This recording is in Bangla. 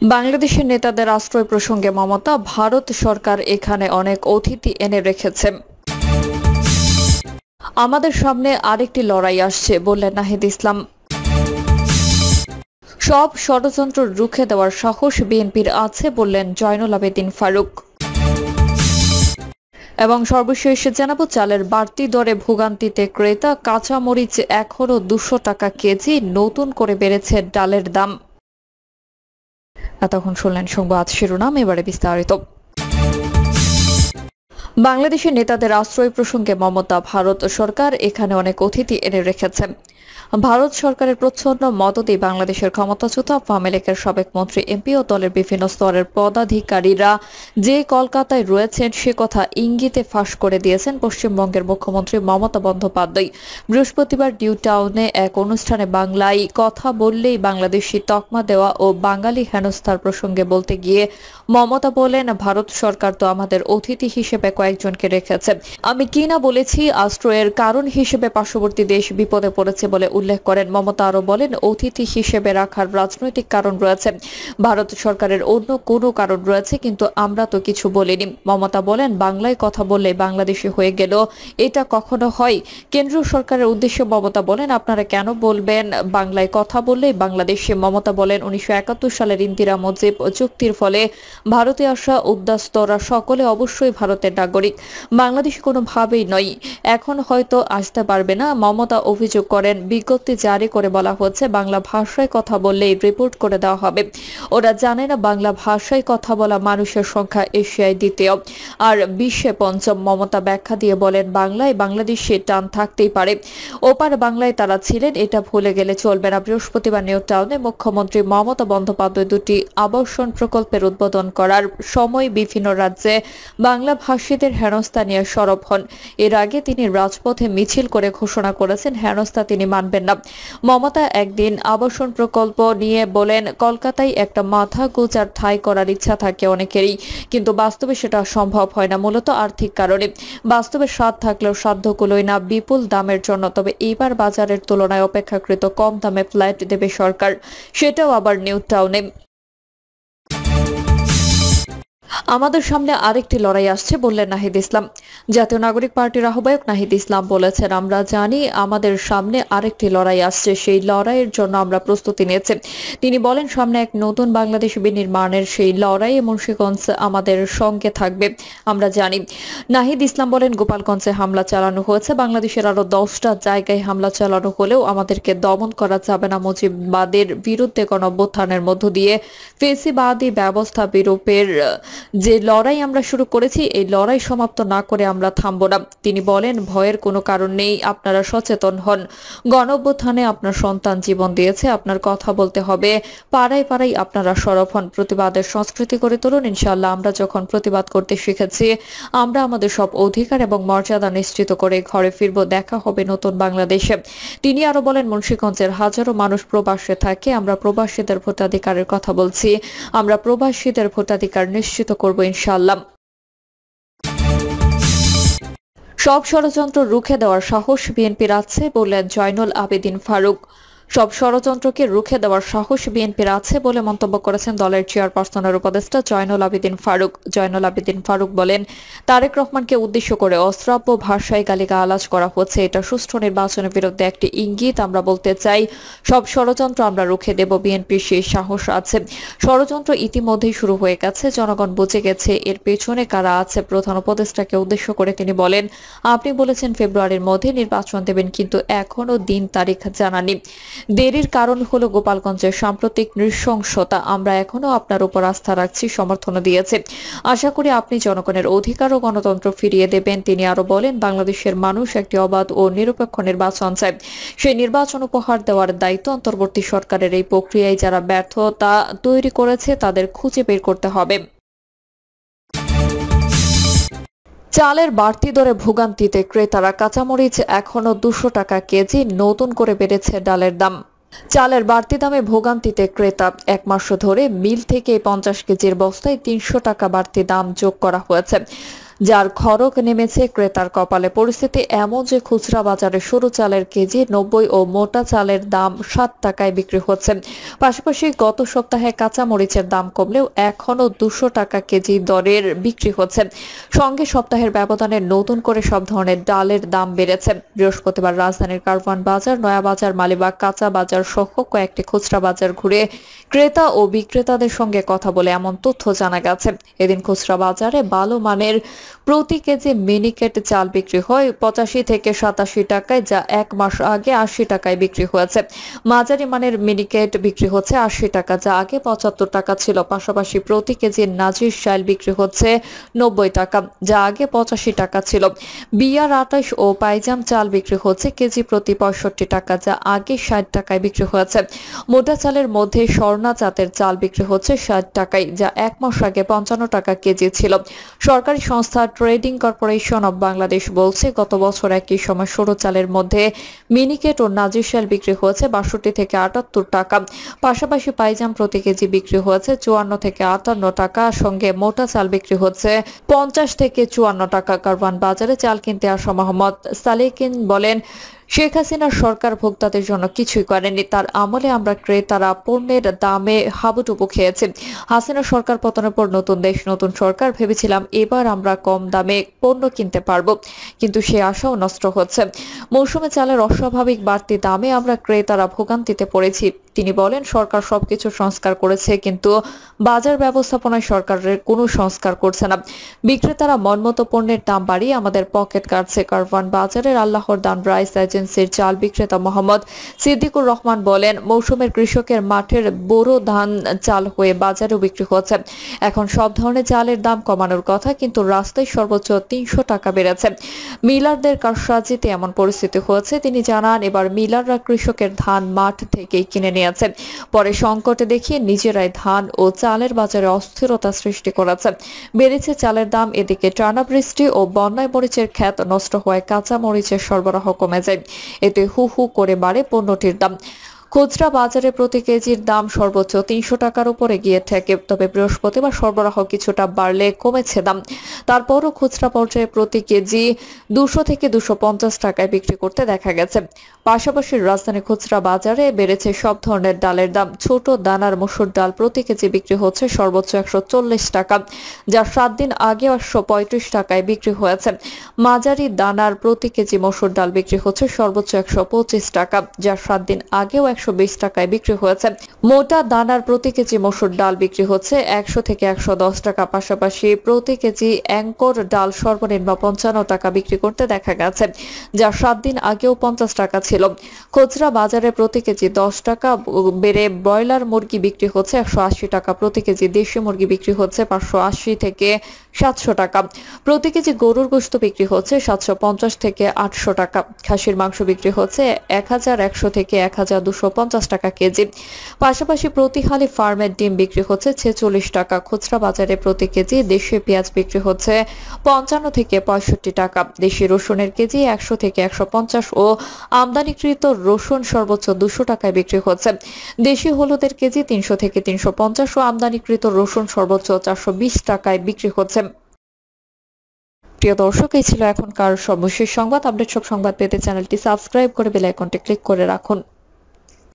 বাংলাদেশের নেতাদের আশ্রয় প্রসঙ্গে মমতা, ভারত সরকার এখানে অনেক অতিথি এনে রেখেছে। আমাদের সামনে আরেকটি লড়াই আসছে বললেন নাহিদ ইসলাম। সব ষড়যন্ত্র রুখে দেওয়ার সাহস বিএনপির আছে বললেন জয়নুল আবেদিন ফারুক। এবং সর্বশেষ জানাবো, চালের বাড়তি দরে ভোগান্তিতে ক্রেতা, কাঁচামরিচ এখনও 200 টাকা কেজি, নতুন করে বেড়েছে ডালের দাম। এতক্ষণ শুনলেন সংবাদ শিরোনাম, এবারে বিস্তারিত। বাংলাদেশের নেতাদের আশ্রয় প্রসঙ্গে মমতা, ভারত সরকার এখানে অনেক অতিথি এনে রেখেছে। ভারত সরকারের প্রচ্ছন্ন মদতেই বাংলাদেশের ক্ষমতাচ্যুত আওয়ামী লীগের সাবেক মন্ত্রী, এমপি ও দলের বিভিন্ন স্তরের পদাধিকারীরা যে কলকাতায় রয়েছেন সে কথা ইঙ্গিতে ফাঁস করে দিয়েছেন পশ্চিমবঙ্গের মুখ্যমন্ত্রী মমতা বন্দ্যোপাধ্যায়। বৃহস্পতিবার নিউ টাউনে এক অনুষ্ঠানে বাংলায় কথা বললেই বাংলাদেশি তকমা দেওয়া ও বাঙালি হেনস্থার প্রসঙ্গে বলতে গিয়ে মমতা বলেন, ভারত সরকার তো আমাদের অতিথি হিসেবে কয়েকজনকে রেখেছে। আমি কি না বলেছি, আশ্রয়ের কারণ হিসেবে পার্শ্ববর্তী দেশ বিপদে পড়েছে বলে উল্লেখ করেন মমতা। আরো বলেন, অতিথি হিসেবে রাখার রাজনৈতিক কারণ রয়েছে, ভারত সরকারের অন্য কোনো কারণ রয়েছে, কিন্তু আমরা তো কিছু বলিনি। মমতা বলেন, বাংলায় কথা বললে বাংলাদেশি হয়ে গেল, এটা কখনো হয়? কেন্দ্রীয় সরকারের উদ্দেশ্যে মমতা বলেন, আপনারা কেন বলবেন বাংলায় কথা বললে বাংলাদেশে? মমতা বলেন, 1971 সালের ইন্দিরা মুজিব চুক্তির ফলে ভারতে আসা উদ্বাস্তুরা সকলে অবশ্যই ভারতের নাগরিক, বাংলাদেশ কোনোভাবেই নয়, এখন হয়তো আসতে পারবে না। মমতা অভিযোগ করেন, বিজ্ঞপ্তি জারি করে বলা হচ্ছে বাংলা ভাষায় কথা বললেই রিপোর্ট করে দেওয়া হবে। ওরা জানে না বাংলা ভাষায় কথা বলা মানুষের সংখ্যা এশিয়ায় দ্বিতীয় আর বিশ্বে পঞ্চম। মমতা ব্যাখ্যা দিয়ে বলেন, বাংলায় বাংলাদেশে টান থাকতেই পারে, ওপার বাংলায় তারা ছিলেন, এটা ভুলে গেলে চলবে না। বৃহস্পতিবার নিউ টাউনে মুখ্যমন্ত্রী মমতা বন্দ্যোপাধ্যায় দুটি আবাসন প্রকল্পের উদ্বোধন করার সময় বিভিন্ন রাজ্যে বাংলা ভাষীদের হেনস্থা নিয়ে সরব হন। এর আগে তিনি রাজপথে মিছিল করে ঘোষণা করেছেন হেনস্থা তিনি মানবেন না। মমতা একদিন আবাসন প্রকল্প নিয়ে বলেন, কলকাতায় একটা মাথা গোঁজার ঠাঁই করার ইচ্ছা থাকে অনেকেরই, কিন্তু বাস্তবে সেটা সম্ভব হয় না, মূলত আর্থিক কারণে। বাস্তবে স্বাদ থাকলেও সাধ্য কুলোয় না বিপুল দামের জন্য। তবে এইবার বাজারের তুলনায় অপেক্ষাকৃত কম দামে ফ্ল্যাট দেবে সরকার, সেটাও আবার নিউ টাউনে। আমাদের সামনে আরেকটি লড়াই আসছে বললেন নাহিদ ইসলাম। জাতীয় নাগরিক পার্টির আহ্বায়ক নাহিদ ইসলাম বলেছেন, আমরা জানি আমাদের সামনে আরেকটি লড়াই আসছে, সেই লড়াইয়ের জন্য আমরা প্রস্তুতি নিয়েছি। তিনি বলেন, সামনে এক নতুন বাংলাদেশ বিনির্মাণের সেই লড়াইয়ে মুন্সিগঞ্জ আমাদের সঙ্গে থাকবে, আমরা জানি। নাহিদ ইসলাম বলেন, গোপালগঞ্জে হামলা চালানো হয়েছে, বাংলাদেশের আরো 10টা জায়গায় হামলা চালানো হলেও আমাদেরকে দমন করা যাবে না। মুজিববাদের বিরুদ্ধে গণঅভ্যুত্থানের মধ্য দিয়ে ফেসিবাদী ব্যবস্থা বিরূপের যে লড়াই আমরা শুরু করেছি, এই লড়াই সমাপ্ত না করে আমরা থামব না। তিনি বলেন, ভয়ের কোনো কারণ নেই, আপনারা সচেতন হন। গণঅভ্যুত্থানে আপনার সন্তান জীবন দিয়েছে, আপনার কথা বলতে হবে, পাড়ায় পাড়ায় আপনারা সরব হন, প্রতিবাদের সংস্কৃতি করে তুলুন। ইনশাআল্লাহ আমরা যখন প্রতিবাদ করতে শিখেছি, আমরা আমাদের সব অধিকার এবং মর্যাদা নিশ্চিত করে ঘরে ফিরব, দেখা হবে নতুন বাংলাদেশে। তিনি আরো বলেন, মুন্সিগঞ্জের হাজারো মানুষ প্রবাসে থাকে, আমরা প্রবাসীদের ভোটাধিকারের কথা বলছি, আমরা প্রবাসীদের ভোটাধিকার নিশ্চিত করব ইনশাআল্লাহ। সব ষড়যন্ত্র রুখে দেওয়ার সাহস বিএনপির আছে বললেন জয়নুল আবেদিন ফারুক। সব ষড়যন্ত্রকে রুখে দেওয়ার সাহস বিএনপির আছে বলে মন্তব্য করেছেন দলের চেয়ারপারসনের উপদেষ্টা জয়নুল আবেদিন ফারুক। জয়নুল আবেদিন ফারুক বলেন, তারেক রহমানকে উদ্দেশ্য করে অশ্রাব্য ভাষায় গালিগালাজ করা হচ্ছে, এটা সুষ্ঠু নির্বাচনের বিরুদ্ধে একটি ইঙ্গিত। আমরা বলতে চাই, সব ষড়যন্ত্র আমরা রুখে দেব, বিএনপির সেই সাহস আছে। ষড়যন্ত্র ইতিমধ্যেই শুরু হয়ে গেছে, জনগণ বুঝে গেছে এর পেছনে কারা আছে। প্রধান উপদেষ্টাকে উদ্দেশ্য করে তিনি বলেন, আপনি বলেছেন ফেব্রুয়ারির মধ্যে নির্বাচন দেবেন, কিন্তু এখনো দিন তারিখ জানানি। দেরির কারণ হলো গোপালগঞ্জের সাম্প্রতিক নৃশংসতা। আমরা এখনো আপনার উপর আস্থা রাখছি, সমর্থন দিয়েছে, আশা করি আপনি জনগণের অধিকার ও গণতন্ত্র ফিরিয়ে দেবেন। তিনি আরো বলেন, বাংলাদেশের মানুষ একটি অবাধ ও নিরপেক্ষ নির্বাচন চায়, সেই নির্বাচন উপহার দেওয়ার দায়িত্ব অন্তর্বর্তী সরকারের। এই প্রক্রিয়ায় যারা ব্যর্থতা তৈরি করেছে তাদের খুঁজে বের করতে হবে। চালের বাড়তি দরে ভোগান্তিতে ক্রেতারা, কাঁচামরিচ এখনো 200 টাকা কেজি, নতুন করে বেড়েছে ডালের দাম। চালের বাড়তি দামে ভোগান্তিতে ক্রেতা। এক মাস ধরে মিল থেকে 50 কেজির বস্তায় 300 টাকা বাড়তি দাম যোগ করা হয়েছে। যার খড়ক নেমেছে ক্রেতার কপালে। পরিস্থিতি এমন যে খুচরা বাজারে সরু চালের কেজি 90 ও মোটা চালের দাম 7 টাকায় বিক্রি হচ্ছে। পাশাপাশি গত সপ্তাহে কাঁচা মরিচের দাম কমলেও এখনো 200 টাকা কেজি দরের বিক্রি হচ্ছে। সঙ্গে সপ্তাহের ব্যবধানে নতুন করে সব ধরনের ডালের দাম বেড়েছে। বৃহস্পতিবার রাজধানীর কারওয়ান বাজার, নয়াবাজার, মালিবাগ, কাঁচা বাজার সহ কয়েকটি খুচরা বাজার ঘুরে ক্রেতা ও বিক্রেতাদের সঙ্গে কথা বলে এমন তথ্য জানা গেছে। এদিন খুচরা বাজারে ভালো মানের প্রতি কেজি মিনিকেট চাল বিক্রি হয় 85 থেকে 87 টাকায়, যা এক মাস আগে 80 টাকায় বিক্রি হয়েছে। মাঝারি মানের মিনিকেট বিক্রি হচ্ছে 80 টাকা, যা আগে 75 টাকা ছিল। পাশাপাশি প্রতি কেজি নাজির চাল বিক্রি হচ্ছে 90 টাকা, যা আগে 85 টাকা ছিল। বিয়ার 28 ও পাইজাম চাল বিক্রি হচ্ছে কেজি প্রতি 65 টাকা, যা আগে 60 টাকায় বিক্রি হয়েছে। মোটা চালের মধ্যে স্বর্ণা জাতের চাল বিক্রি হচ্ছে 60 টাকায়, যা এক মাস আগে 55 টাকা কেজি ছিল। সরকারি সংস্থা ট্রেডিং কর্পোরেশন অব বাংলাদেশ বলছে, গত বছর একই সময় সরু চালের মধ্যে মিনিকেট ও নাজির চাল বিক্রি হয়েছে 62 থেকে 78 টাকা। পাশাপাশি পাইজাম প্রতি কেজি বিক্রি হয়েছে 54 থেকে 58 টাকা। সঙ্গে মোটা চাল বিক্রি হচ্ছে 50 থেকে 54 টাকা। কারওয়ান বাজারে চাল কিনতে আসা মোহাম্মদ সালেকিন বলেন, শেখ হাসিনার সরকার ভোক্তাদের জন্য কিছুই করেনি। তার আমলে আমরা ক্রেতারা পণ্যের দামে হাবুডুবু খেয়েছি। হাসিনা সরকার পতনের পর নতুন দেশ নতুন সরকার ভেবেছিলাম এবার আমরা কম দামে পণ্য কিনতে পারবো, কিন্তু সে আশাও নষ্ট হচ্ছে। মৌসুমে চালের অস্বাভাবিক বাড়তি দামে আমরা ক্রেতারা ভোগান্তিতে পড়েছি। তিনি বলেন, সরকার সবকিছু সংস্কার করেছে, কিন্তু বাজার ব্যবস্থাপনায় সরকারের কোনো সংস্কার করছে না। বিক্রেতারা মনমতো পণ্যের দাম বাড়িয়ে আমাদের পকেট কাটছে। কারওয়ান বাজারের আল্লাহর দান রাইস এজেন্সির চাল বিক্রেতা মোহাম্মদ সিদ্দিকুর রহমান বলেন, মৌসুমের কৃষকের মাঠের বোরো ধান চাল হয়ে বাজারেও বিক্রি হচ্ছে। এখন সব ধরনের চালের দাম কমানোর কথা, কিন্তু রাস্তায় সর্বোচ্চ 300 টাকা বেড়েছে। মিলারদের কারসাজিতে এমন পরিস্থিতি হয়েছে। তিনি জানান, এবার মিলাররা কৃষকের ধান মাঠ থেকেই কিনে নিয়েছে, পরে সংকটে দেখিয়ে নিজেরাই ধান ও চালের বাজারে অস্থিরতা সৃষ্টি করেছে। বেড়েছে চালের দাম। এদিকে টানা বৃষ্টি ও বন্যায় মরিচের ক্ষেত নষ্ট হওয়ায় কাঁচা মরিচের সরবরাহ কমে যায়। এতে হু হু করে বাড়ে পণ্যটির দাম। খুচরা বাজারে প্রতি কেজির দাম সর্বোচ্চ 300 টাকার উপরে গিয়ে ঠেকে। তবে বৃহস্পতিবার সরবরাহ কিছুটা বাড়লে কমেছে দাম। তারপরও খুচরা পর্যায়ে প্রতি কেজি 200 থেকে 250 টাকায় বিক্রি করতে দেখা গেছে। পাশাপাশি রাজধানী খুচরা বাজারে বেড়েছে সব ধরনের ডালের দাম। ছোট দানার মসুর ডাল প্রতি কেজি বিক্রি হচ্ছে সর্বোচ্চ 140 টাকা, যা 7 দিন আগে 135 টাকায় বিক্রি হয়েছে। মাঝারি দানার প্রতি কেজি মসুর ডাল বিক্রি হচ্ছে সর্বোচ্চ 125 টাকা, যা 7 দিন আগেও 120 টাকায় বিক্রি হয়েছে। মোটা দানার প্রতি কেজি মসুর ডাল বিক্রি হচ্ছে 100 থেকে 110 টাকা। পাশাপাশি প্রতি কেজি অ্যাঙ্কর ডাল সর্বনিম্ন 55 টাকা বিক্রি করতে দেখা গেছে, যা 7 দিন আগেও 50 টাকা ছিল। খুচরা বাজারে প্রতি কেজি 10 টাকা বেড়ে ব্রয়লার মুরগি বিক্রি হচ্ছে 180 টাকা। প্রতি কেজি দেশি মুরগি বিক্রি হচ্ছে 580 থেকে 700 টাকা। প্রতি কেজি গরুর গোশত বিক্রি হচ্ছে 750 থেকে 800 টাকা। খাসির মাংস বিক্রি হচ্ছে 1100 থেকে 1250 টাকা কেজি। পাশাপাশি প্রতি হালি ফার্মের ডিম বিক্রি হচ্ছে 46 টাকা। খুচরা বাজারে প্রতি কেজি দেশি পেঁয়াজ বিক্রি হচ্ছে 55 থেকে 65 টাকা। দেশি রসুনের কেজি 100 থেকে 150 ও আমদানিকৃত রসুন সর্বোচ্চ 200 টাকায় বিক্রি হচ্ছে। দেশি হলুদের কেজি 300 থেকে 350 ও আমদানিকৃত রসুন সর্বোচ্চ 420 টাকায় বিক্রি হচ্ছে। প্রিয় দর্শক, এই ছিল এখনকার সর্বশেষ সংবাদ। আপডেট সব সংবাদ পেতে চ্যানেলটি সাবস্ক্রাইব করে বেল আইকনটি ক্লিক করে রাখুন।